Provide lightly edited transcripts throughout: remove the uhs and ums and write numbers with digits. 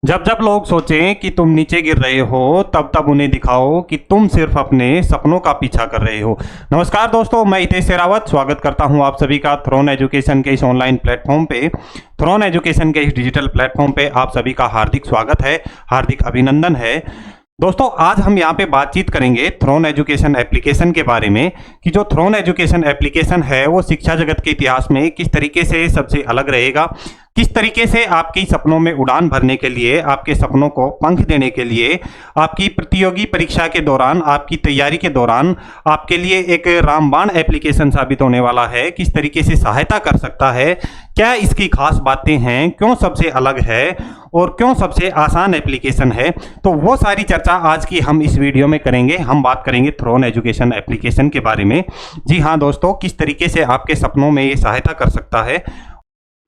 जब जब लोग सोचें कि तुम नीचे गिर रहे हो तब तब उन्हें दिखाओ कि तुम सिर्फ अपने सपनों का पीछा कर रहे हो। नमस्कार दोस्तों, मैं हितेश शेरावत स्वागत करता हूं आप सभी का थ्रोन एजुकेशन के इस ऑनलाइन प्लेटफॉर्म पे। थ्रोन एजुकेशन के इस डिजिटल प्लेटफॉर्म पे आप सभी का हार्दिक स्वागत है, हार्दिक अभिनंदन है। दोस्तों, आज हम यहाँ पे बातचीत करेंगे थ्रोन एजुकेशन एप्लीकेशन के बारे में कि जो थ्रोन एजुकेशन एप्लीकेशन है वो शिक्षा जगत के इतिहास में किस तरीके से सबसे अलग रहेगा, किस तरीके से आपकी सपनों में उड़ान भरने के लिए, आपके सपनों को पंख देने के लिए, आपकी प्रतियोगी परीक्षा के दौरान, आपकी तैयारी के दौरान आपके लिए एक रामबाण एप्लीकेशन साबित होने वाला है। किस तरीके से सहायता कर सकता है, क्या इसकी खास बातें हैं, क्यों सबसे अलग है और क्यों सबसे आसान एप्लीकेशन है, तो वो सारी चर्चा आज की हम इस वीडियो में करेंगे। हम बात करेंगे थ्रोन एजुकेशन एप्लीकेशन के बारे में। जी हाँ दोस्तों, किस तरीके से आपके सपनों में ये सहायता कर सकता है।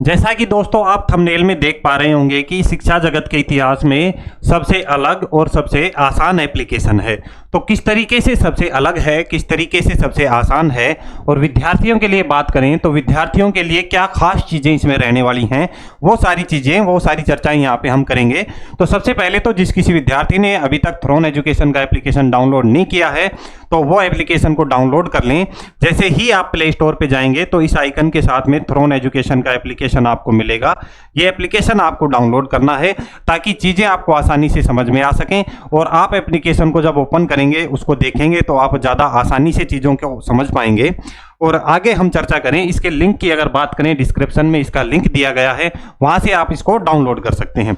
जैसा कि दोस्तों आप थंबनेल में देख पा रहे होंगे कि शिक्षा जगत के इतिहास में सबसे अलग और सबसे आसान एप्लीकेशन है। तो किस तरीके से सबसे अलग है, किस तरीके से सबसे आसान है, और विद्यार्थियों के लिए बात करें तो विद्यार्थियों के लिए क्या खास चीज़ें इसमें रहने वाली हैं, वो सारी चीज़ें, वो सारी चर्चाएं यहाँ पे हम करेंगे। तो सबसे पहले तो जिस किसी विद्यार्थी ने अभी तक थ्रोन एजुकेशन का एप्लीकेशन डाउनलोड नहीं किया है तो वो एप्लीकेशन को डाउनलोड कर लें। जैसे ही आप प्ले स्टोर पे जाएंगे तो इस आइकन के साथ में थ्रोन एजुकेशन का एप्लीकेशन आपको मिलेगा। ये एप्लीकेशन आपको डाउनलोड करना है ताकि चीज़ें आपको आसानी से समझ में आ सकें, और आप एप्लीकेशन को जब ओपन करेंगे, उसको देखेंगे तो आप ज़्यादा आसानी से चीज़ों को समझ पाएंगे। और आगे हम चर्चा करें इसके लिंक की, अगर बात करें डिस्क्रिप्शन में इसका लिंक दिया गया है, वहां से आप इसको डाउनलोड कर सकते हैं।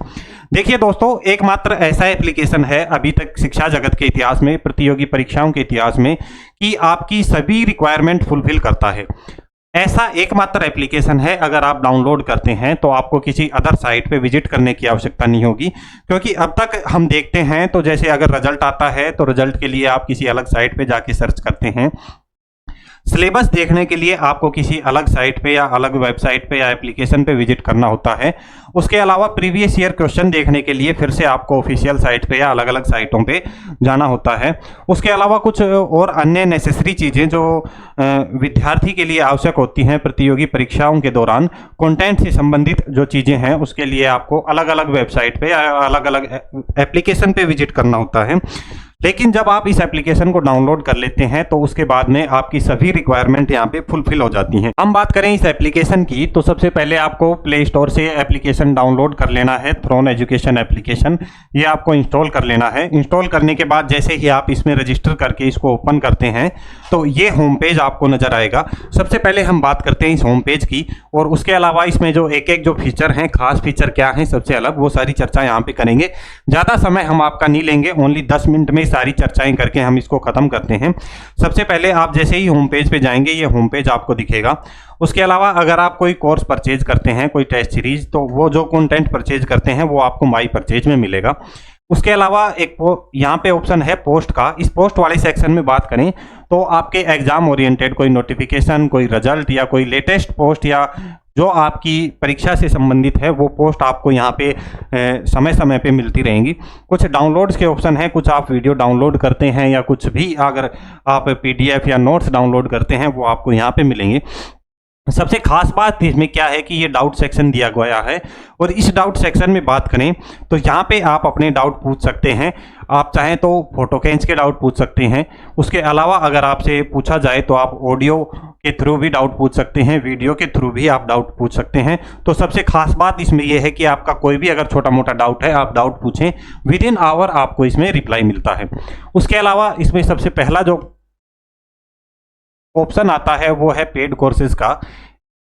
देखिए दोस्तों, एकमात्र ऐसा एप्लीकेशन है अभी तक शिक्षा जगत के इतिहास में, प्रतियोगी परीक्षाओं के इतिहास में, कि आपकी सभी रिक्वायरमेंट फुलफिल करता है। ऐसा एकमात्र एप्लीकेशन है। अगर आप डाउनलोड करते हैं तो आपको किसी अदर साइट पे विजिट करने की आवश्यकता नहीं होगी, क्योंकि अब तक हम देखते हैं तो जैसे अगर रिजल्ट आता है तो रिजल्ट के लिए आप किसी अलग साइट पे जाके सर्च करते हैं। सिलेबस देखने के लिए आपको किसी अलग साइट पे या अलग वेबसाइट पे या एप्लीकेशन पे विजिट करना होता है। उसके अलावा प्रीवियस ईयर क्वेश्चन देखने के लिए फिर से आपको ऑफिशियल साइट पे या अलग अलग साइटों पे जाना होता है। उसके अलावा कुछ और अन्य नेसेसरी चीज़ें जो विद्यार्थी के लिए आवश्यक होती हैं प्रतियोगी परीक्षाओं के दौरान, कंटेंट से संबंधित जो चीज़ें हैं उसके लिए आपको अलग अलग वेबसाइट पे या अलग अलग एप्लीकेशन पे विजिट करना होता है। लेकिन जब आप इस एप्लीकेशन को डाउनलोड कर लेते हैं तो उसके बाद में आपकी सभी रिक्वायरमेंट यहाँ पे फुलफिल हो जाती हैं। हम बात करें इस एप्लीकेशन की तो सबसे पहले आपको प्ले स्टोर से एप्लीकेशन डाउनलोड कर लेना है, थ्रोन एजुकेशन एप्लीकेशन। ये आपको इंस्टॉल कर लेना है। इंस्टॉल करने के बाद जैसे ही आप इसमें रजिस्टर करके इसको ओपन करते हैं तो ये होम पेज आपको नजर आएगा। सबसे पहले हम बात करते हैं इस होम पेज की, और उसके अलावा इसमें जो एक एक जो फीचर हैं, खास फीचर क्या हैं सबसे अलग, वो सारी चर्चा यहाँ पे करेंगे। ज़्यादा समय हम आपका नहीं लेंगे, ओनली 10 मिनट में सारी चर्चाएं करके हम इसको खत्म करते हैं। सबसे पहले आप जैसे ही होम पेज पे जाएंगे ये होम पेज आपको दिखेगा। उसके अलावा अगर आप कोई कोर्स परचेज करते हैं, कोई टेस्ट सीरीज, तो वो जो कंटेंट परचेज करते हैं वो आपको माई परचेज में मिलेगा। उसके अलावा एक यहाँ पे ऑप्शन है पोस्ट का। इस पोस्ट वाले सेक्शन में बात करें तो आपके एग्जाम ओरिएंटेड कोई नोटिफिकेशन, कोई रिजल्ट या कोई लेटेस्ट पोस्ट या जो आपकी परीक्षा से संबंधित है वो पोस्ट आपको यहाँ पे समय समय पे मिलती रहेंगी। कुछ डाउनलोड्स के ऑप्शन हैं, कुछ आप वीडियो डाउनलोड करते हैं या कुछ भी अगर आप पीडीएफ या नोट्स डाउनलोड करते हैं वो आपको यहाँ पे मिलेंगे। सबसे खास बात इसमें क्या है कि ये डाउट सेक्शन दिया गया है, और इस डाउट सेक्शन में बात करें तो यहाँ पे आप अपने डाउट पूछ सकते हैं। आप चाहें तो फोटो खींच के डाउट पूछ सकते हैं। उसके अलावा अगर आपसे पूछा जाए तो आप ऑडियो के थ्रू भी डाउट पूछ सकते हैं, वीडियो के थ्रू भी आप डाउट पूछ सकते हैं। तो सबसे खास बात इसमें यह है कि आपका कोई भी अगर छोटा मोटा डाउट है आप डाउट पूछें, विद इन आवर आपको इसमें रिप्लाई मिलता है। उसके अलावा इसमें सबसे पहला जो ऑप्शन आता है वो है पेड कोर्सेज का।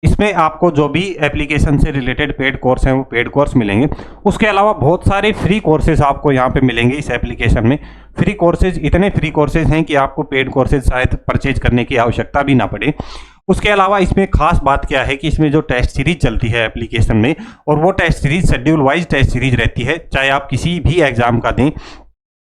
इसमें आपको जो भी एप्लीकेशन से रिलेटेड पेड कोर्स हैं वो पेड कोर्स मिलेंगे। उसके अलावा बहुत सारे फ्री कोर्सेज आपको यहाँ पे मिलेंगे इस एप्लीकेशन में। फ्री कोर्सेज, इतने फ्री कोर्सेज हैं कि आपको पेड कोर्सेज शायद परचेज करने की आवश्यकता भी ना पड़े। उसके अलावा इसमें खास बात क्या है कि इसमें जो टेस्ट सीरीज चलती है एप्लीकेशन में, और वो test series schedule wise test series रहती है, चाहे आप किसी भी एग्जाम का दें।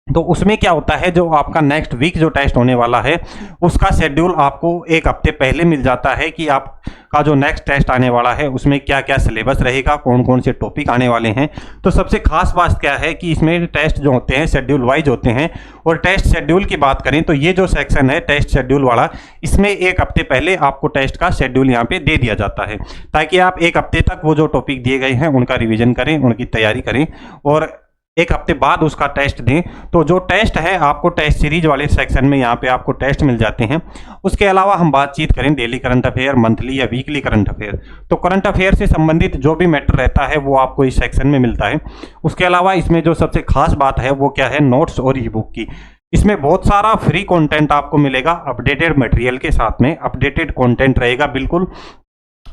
तो उसमें क्या होता है, जो आपका नेक्स्ट वीक जो टेस्ट होने वाला है उसका शेड्यूल आपको एक हफ्ते पहले मिल जाता है कि आपका जो नेक्स्ट टेस्ट आने वाला है उसमें क्या क्या सिलेबस रहेगा, कौन कौन से टॉपिक आने वाले हैं। तो सबसे खास बात क्या है कि इसमें टेस्ट जो होते हैं शेड्यूल वाइज होते हैं। और टेस्ट शेड्यूल की बात करें तो ये जो सेक्शन है टेस्ट शेड्यूल वाला, इसमें एक हफ्ते पहले आपको टेस्ट का शेड्यूल यहाँ पे दे दिया जाता है, ताकि आप एक हफ्ते तक वो जो टॉपिक दिए गए हैं उनका रिविजन करें, उनकी तैयारी करें और एक हफ्ते बाद उसका टेस्ट दें। तो जो टेस्ट है आपको टेस्ट सीरीज वाले सेक्शन में यहाँ पे आपको टेस्ट मिल जाते हैं। उसके अलावा हम बातचीत करें डेली करंट अफेयर, मंथली या वीकली करंट अफेयर, तो करंट अफेयर से संबंधित जो भी मैटर रहता है वो आपको इस सेक्शन में मिलता है। उसके अलावा इसमें जो सबसे खास बात है वो क्या है, नोट्स और ई बुक की। इसमें बहुत सारा फ्री कंटेंट आपको मिलेगा अपडेटेड मटेरियल के साथ में। अपडेटेड कंटेंट रहेगा, बिल्कुल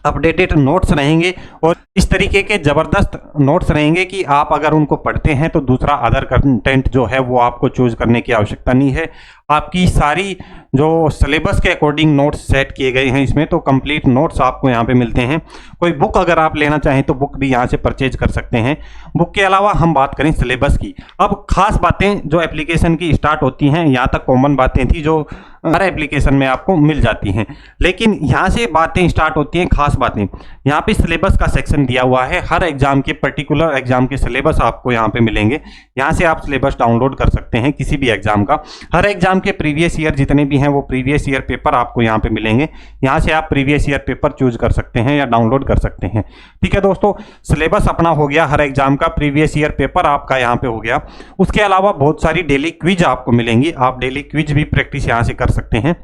अपडेटेड नोट्स रहेंगे और इस तरीके के ज़बरदस्त नोट्स रहेंगे कि आप अगर उनको पढ़ते हैं तो दूसरा अदर कंटेंट जो है वो आपको चूज करने की आवश्यकता नहीं है। आपकी सारी जो सिलेबस के अकॉर्डिंग नोट्स सेट किए गए हैं इसमें, तो कंप्लीट नोट्स आपको यहाँ पे मिलते हैं। कोई बुक अगर आप लेना चाहें तो बुक भी यहाँ से परचेज कर सकते हैं। बुक के अलावा हम बात करें सिलेबस की, अब खास बातें जो एप्लीकेशन की स्टार्ट होती हैं, यहाँ तक कॉमन बातें थी जो हर एप्लीकेशन में आपको मिल जाती हैं, लेकिन यहाँ से बातें स्टार्ट होती हैं खास बातें। यहाँ पे सिलेबस का सेक्शन दिया हुआ है, हर एग्जाम के पर्टिकुलर एग्जाम के सिलेबस आपको यहाँ पे मिलेंगे। यहाँ से आप सिलेबस डाउनलोड कर सकते हैं किसी भी एग्जाम का। हर एग्जाम के प्रीवियस ईयर जितने भी हैं वो प्रीवियस ईयर पेपर आपको यहाँ पे मिलेंगे। यहाँ से आप प्रीवियस ईयर पेपर चूज कर सकते हैं या डाउनलोड कर सकते हैं। ठीक है दोस्तों, सिलेबस अपना हो गया हर एग्जाम का, प्रीवियस ईयर पेपर आपका यहाँ पे हो गया। उसके अलावा बहुत सारी डेली क्विज आपको मिलेंगी, आप डेली क्विज भी प्रैक्टिस यहाँ से कर सकते हैं।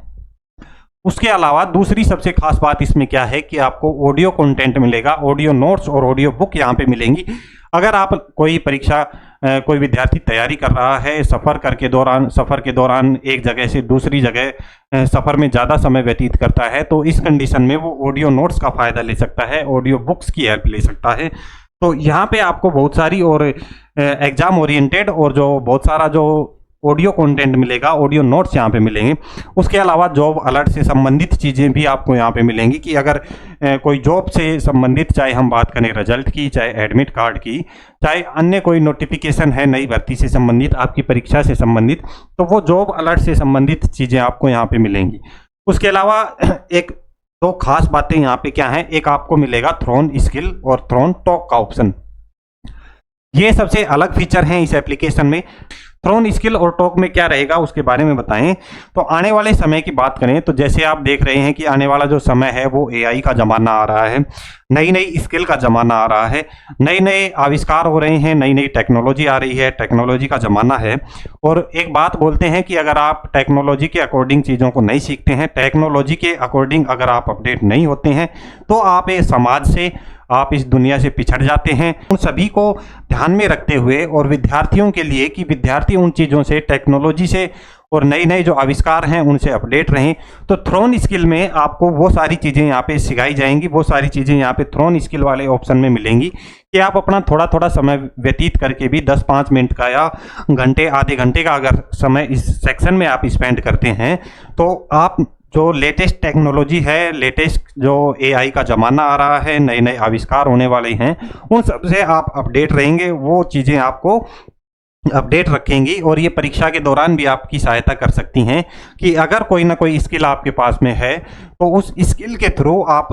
उसके अलावा दूसरी सबसे खास बात इसमें क्या है कि आपको ऑडियो कंटेंट मिलेगा, ऑडियो नोट्स और ऑडियो बुक यहाँ पे मिलेंगी। अगर आप कोई परीक्षा कोई विद्यार्थी तैयारी कर रहा है, सफ़र के दौरान एक जगह से दूसरी जगह सफ़र में ज़्यादा समय व्यतीत करता है, तो इस कंडीशन में वो ऑडियो नोट्स का फ़ायदा ले सकता है, ऑडियो बुक्स की हेल्प ले सकता है। तो यहाँ पे आपको बहुत सारी और एग्ज़ाम ओरिएंटेड और जो बहुत सारा जो ऑडियो कंटेंट मिलेगा, ऑडियो नोट्स यहाँ पे मिलेंगे। उसके अलावा जॉब अलर्ट से संबंधित चीज़ें भी आपको यहाँ पे मिलेंगी कि अगर कोई जॉब से संबंधित, चाहे हम बात करें रिजल्ट की, चाहे एडमिट कार्ड की, चाहे अन्य कोई नोटिफिकेशन है नई भर्ती से संबंधित, आपकी परीक्षा से संबंधित, तो वो जॉब अलर्ट से संबंधित चीज़ें आपको यहाँ पे मिलेंगी। उसके अलावा एक दो खास बातें यहाँ पे क्या हैं, एक आपको मिलेगा थ्रोन स्किल और थ्रोन टॉक का ऑप्शन। ये सबसे अलग फीचर हैं इस एप्लीकेशन में। थ्रोन स्किल और टॉक में क्या रहेगा उसके बारे में बताएं तो आने वाले समय की बात करें तो जैसे आप देख रहे हैं कि आने वाला जो समय है वो एआई का ज़माना आ रहा है, नई नई स्किल का ज़माना आ रहा है, नए नए आविष्कार हो रहे हैं, नई नई टेक्नोलॉजी आ रही है, टेक्नोलॉजी का ज़माना है। और एक बात बोलते हैं कि अगर आप टेक्नोलॉजी के अकॉर्डिंग चीज़ों को नहीं सीखते हैं, टेक्नोलॉजी के अकॉर्डिंग अगर आप अपडेट नहीं होते हैं, तो आप ये समाज से, आप इस दुनिया से पिछड़ जाते हैं। उन सभी को ध्यान में रखते हुए और विद्यार्थियों के लिए कि विद्यार्थी उन चीज़ों से, टेक्नोलॉजी से और नए नए जो आविष्कार हैं उनसे अपडेट रहें, तो थ्रोन स्किल में आपको वो सारी चीज़ें यहाँ पे सिखाई जाएंगी। वो सारी चीज़ें यहाँ पे थ्रोन स्किल वाले ऑप्शन में मिलेंगी कि आप अपना थोड़ा थोड़ा समय व्यतीत करके भी 10-5 मिनट का या घंटे, आधे घंटे का अगर समय इस सेक्शन में आप स्पेंड करते हैं, तो आप जो लेटेस्ट टेक्नोलॉजी है, लेटेस्ट जो एआई का ज़माना आ रहा है, नए नए आविष्कार होने वाले हैं, उन सब से आप अपडेट रहेंगे। वो चीज़ें आपको अपडेट रखेंगी और ये परीक्षा के दौरान भी आपकी सहायता कर सकती हैं कि अगर कोई ना कोई स्किल आपके पास में है तो उस स्किल के थ्रू आप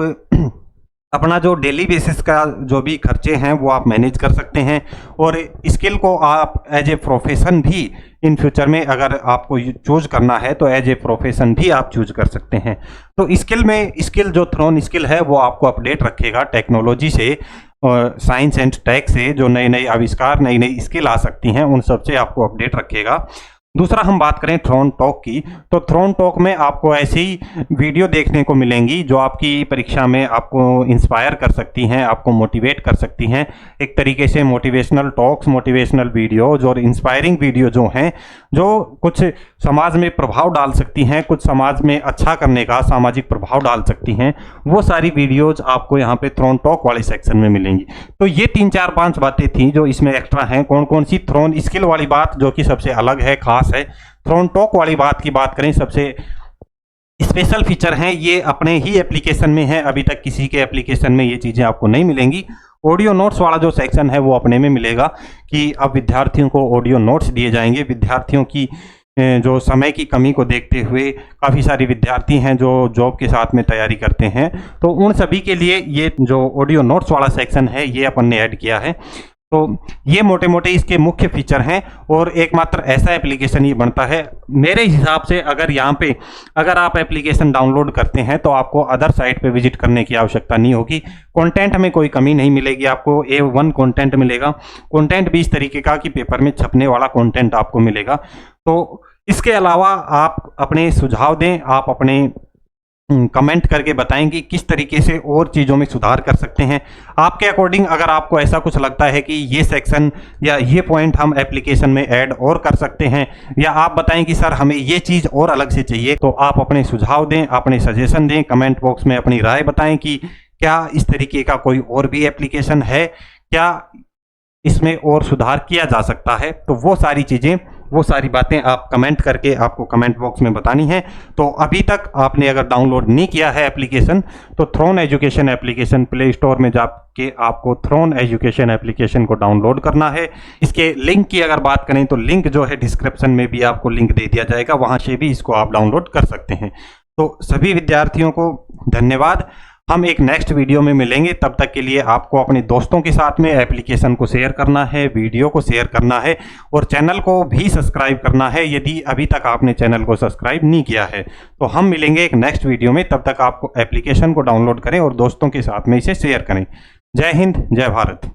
अपना जो डेली बेसिस का जो भी खर्चे हैं वो आप मैनेज कर सकते हैं और स्किल को आप एज ए प्रोफेशन भी इन फ्यूचर में अगर आपको चूज करना है तो एज ए प्रोफेशन भी आप चूज कर सकते हैं। तो स्किल जो थ्रोन स्किल है वो आपको अपडेट रखेगा टेक्नोलॉजी से, साइंस एंड टेक से, जो नए नए आविष्कार, नई नई स्किल आ सकती हैं उन सब से आपको अपडेट रखेगा। दूसरा हम बात करें थ्रोन टॉक की, तो थ्रोन टॉक में आपको ऐसी वीडियो देखने को मिलेंगी जो आपकी परीक्षा में आपको इंस्पायर कर सकती हैं, आपको मोटिवेट कर सकती हैं। एक तरीके से मोटिवेशनल टॉक्स, मोटिवेशनल वीडियोज और इंस्पायरिंग वीडियो जो हैं, जो कुछ समाज में प्रभाव डाल सकती हैं, कुछ समाज में अच्छा करने का सामाजिक प्रभाव डाल सकती हैं, वो सारी वीडियोज आपको यहाँ पे थ्रोन टॉक वाले सेक्शन में मिलेंगी। तो ये 3-4-5 बातें थी जो इसमें एक्स्ट्रा हैं। कौन कौन सी, थ्रोन स्किल वाली बात जो कि सबसे अलग है, खास है। थ्रोन टॉक वाली बात की बात करें, सबसे स्पेशल फीचर हैं, ये अपने ही एप्लीकेशन में है, अभी तक किसी के एप्लीकेशन में ये चीज़ें आपको नहीं मिलेंगी ऑडियो नोट्स वाला जो सेक्शन है वो अपने में मिलेगा कि अब विद्यार्थियों को ऑडियो नोट्स दिए जाएंगे। विद्यार्थियों की जो समय की कमी को देखते हुए काफ़ी सारे विद्यार्थी हैं जो जॉब के साथ में तैयारी करते हैं, तो उन सभी के लिए ये जो ऑडियो नोट्स वाला सेक्शन है ये अपन ने ऐड किया है। तो ये मोटे मोटे इसके मुख्य फीचर हैं और एकमात्र ऐसा एप्लीकेशन ये बनता है मेरे हिसाब से। अगर यहाँ पे अगर आप एप्लीकेशन डाउनलोड करते हैं तो आपको अदर साइट पे विजिट करने की आवश्यकता नहीं होगी। कंटेंट में कोई कमी नहीं मिलेगी, आपको A1 कंटेंट मिलेगा। कंटेंट भी इस तरीके का कि पेपर में छपने वाला कंटेंट आपको मिलेगा। तो इसके अलावा आप अपने सुझाव दें, आप अपने कमेंट करके बताएं कि किस तरीके से और चीज़ों में सुधार कर सकते हैं। आपके अकॉर्डिंग अगर आपको ऐसा कुछ लगता है कि ये सेक्शन या ये पॉइंट हम एप्लीकेशन में ऐड और कर सकते हैं, या आप बताएं कि सर हमें ये चीज़ और अलग से चाहिए, तो आप अपने सुझाव दें, अपने सजेशन दें, कमेंट बॉक्स में अपनी राय बताएं कि क्या इस तरीके का कोई और भी एप्लीकेशन है, क्या इसमें और सुधार किया जा सकता है। तो वो सारी चीज़ें, वो सारी बातें आप कमेंट करके आपको कमेंट बॉक्स में बतानी है। तो अभी तक आपने अगर डाउनलोड नहीं किया है एप्लीकेशन तो Throne education application play store में जाके आपको थ्रोन एजुकेशन एप्लीकेशन को डाउनलोड करना है। इसके लिंक की अगर बात करें तो लिंक जो है डिस्क्रिप्शन में भी आपको लिंक दे दिया जाएगा, वहाँ से भी इसको आप डाउनलोड कर सकते हैं। तो सभी विद्यार्थियों को धन्यवाद। हम एक नेक्स्ट वीडियो में मिलेंगे, तब तक के लिए आपको अपने दोस्तों के साथ में एप्लीकेशन को शेयर करना है, वीडियो को शेयर करना है और चैनल को भी सब्सक्राइब करना है यदि अभी तक आपने चैनल को सब्सक्राइब नहीं किया है। तो हम मिलेंगे एक नेक्स्ट वीडियो में, तब तक आपको एप्लीकेशन को डाउनलोड करें और दोस्तों के साथ में इसे शेयर करें। जय हिंद, जय भारत।